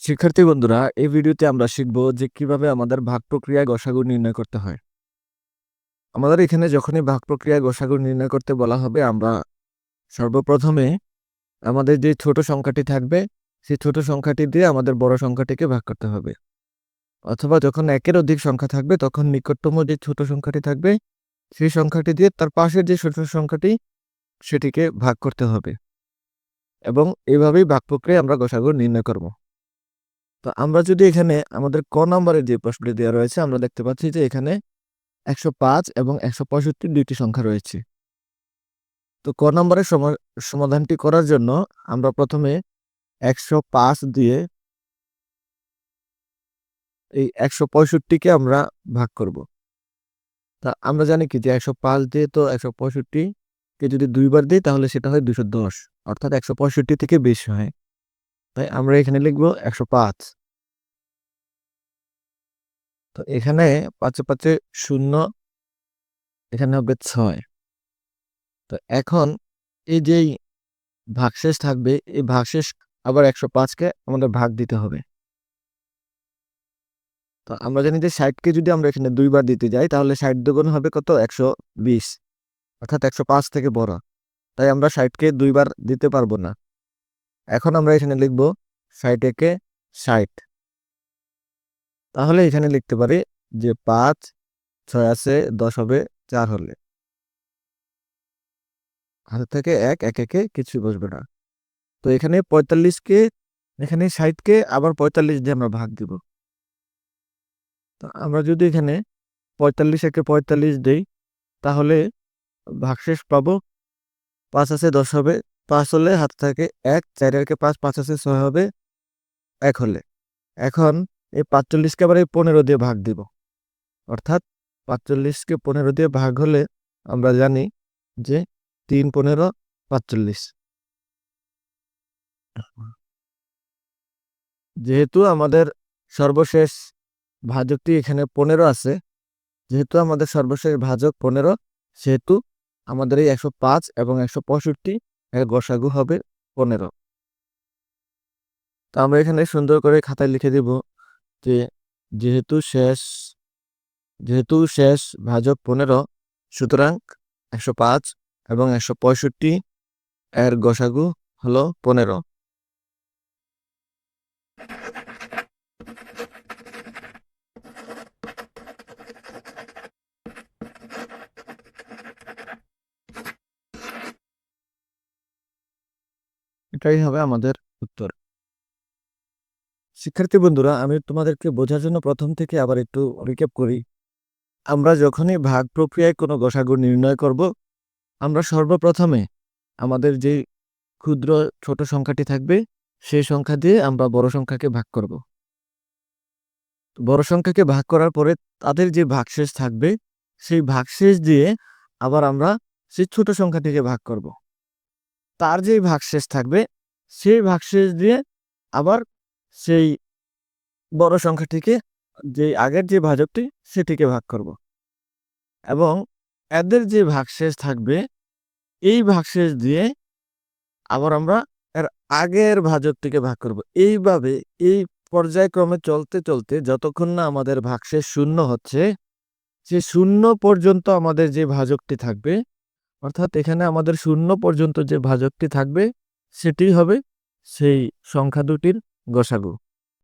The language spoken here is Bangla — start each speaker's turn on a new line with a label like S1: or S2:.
S1: শিক্ষার্থী বন্ধুরা, এই ভিডিওতে আমরা শিখব যে কিভাবে আমাদের ভাগ প্রক্রিয়ায় গসাগু নির্ণয় করতে হয়। আমাদের এখানে যখনই ভাগ প্রক্রিয়ায় গসাগু নির্ণয় করতে বলা হবে, আমরা সর্বপ্রথমে আমাদের যে ছোট সংখ্যাটি থাকবে সেই ছোট সংখ্যাটি দিয়ে আমাদের বড় সংখ্যাটিকে ভাগ করতে হবে, অথবা যখন একের অধিক সংখ্যা থাকবে তখন নিকটতম যে ছোট সংখ্যাটি থাকবে সেই সংখ্যাটি দিয়ে তার পাশের যে ছোট সংখ্যাটি সেটিকে ভাগ করতে হবে, এবং এইভাবেই ভাগ প্রক্রিয়ায় আমরা গসাগু নির্ণয় করব। তো আমরা যদি এখানে আমাদের ক নম্বরের যে প্রশ্নটি দেওয়া রয়েছে, আমরা দেখতে পাচ্ছি যে এখানে 105 এবং 165 দুইটি সংখ্যা রয়েছে। তো ক নম্বরের সমাধানটি করার জন্য আমরা প্রথমে 105 দিয়ে এই 165কে আমরা ভাগ করব। তা আমরা জানি কি যে 105 দিয়ে তো 165কে যদি দুইবার দিই তাহলে সেটা হয় 210, অর্থাৎ 165 থেকে বেশি হয়। তাই আমরা এখানে লিখব 105। তো এখানে 5 5 0, এখানে হবে 6। তো এখন এই যেই ভাগশেষ থাকবে, এই ভাগশেষ আবার 105কে আমাদের ভাগ দিতে হবে। তো আমরা জানি যে 60কে যদি আমরা এখানে দুইবার দিতে যাই তাহলে 60 দুগুণ হবে কত? 120, অর্থাৎ 105 থেকে বড়। তাই আমরা 60কে দুইবার দিতে পারবো না। এখন আমরা এখানে লিখব 60 একে 60। তাহলে এখানে লিখতে পারি যে 5, 6 আছে 10 হবে 4 হলে হাতে থেকে 1 একে কিছু বসবে না। তো এখানে 45কে, এখানে 60কে আবার 45 দিয়ে আমরা ভাগ দিব। তো আমরা যদি এখানে 45 একে 45 দেই তাহলে ভাগশেষ পাবো 5 আছে 10 হবে, 5 হলে হাত থেকে 1, 4 একে 5, 5 আছে 6 হবে 1 হলে। এখন এই 45কে আবার এই 15 দিয়ে ভাগ দিব, অর্থাৎ 45কে 15 দিয়ে ভাগ হলে আমরা জানি যে 3 15 45। যেহেতু আমাদের সর্বশেষ ভাজকটি এখানে 15 আছে, যেহেতু আমাদের সর্বশেষ ভাজক 15, সেহেতু আমাদের এই 105 এবং 165 এর গসাগু হবে 15। তো আমরা এখানে সুন্দর করে খাতায় লিখে দিব যে যেহেতু শেষ ভাজক 15, সুতরাং 105 এবং 165 এর গসাগু হলো 15। এটাই হবে আমাদের উত্তর। শিক্ষার্থী বন্ধুরা, আমি তোমাদেরকে বোঝার জন্য প্রথম থেকে আবার একটু রিক্যাপ করি। আমরা যখনই ভাগ প্রক্রিয়ায় কোনো গসাগু নির্ণয় করব, আমরা সর্বপ্রথমে আমাদের যে ক্ষুদ্র ছোট সংখ্যাটি থাকবে সেই সংখ্যা দিয়ে আমরা বড় সংখ্যাকে ভাগ করব। বড় সংখ্যাকে ভাগ করার পরে তাদের যে ভাগশেষ থাকবে সেই ভাগশেষ দিয়ে আবার আমরা সেই ছোট সংখ্যাটিকে ভাগ করব। তার যে ভাগশেষ থাকবে সেই ভাগশেষ দিয়ে আবার সেই বড় সংখ্যাটিকে, যে আগের যে ভাজকটি সেটিকে ভাগ করব, এবং এদের যে ভাগশেষ থাকবে এই ভাগশেষ দিয়ে আবার আমরা এর আগের ভাজকটিকে ভাগ করব। এইভাবে এই পর্যায়ক্রমে চলতে চলতে যতক্ষণ না আমাদের ভাগশেষ 0 হচ্ছে, সে 0 পর্যন্ত আমাদের যে ভাজকটি থাকবে, অর্থাৎ এখানে আমাদের 0 পর্যন্ত যে ভাজকটি থাকবে সেটি হবে সেই সংখ্যা দুটির গসাগু।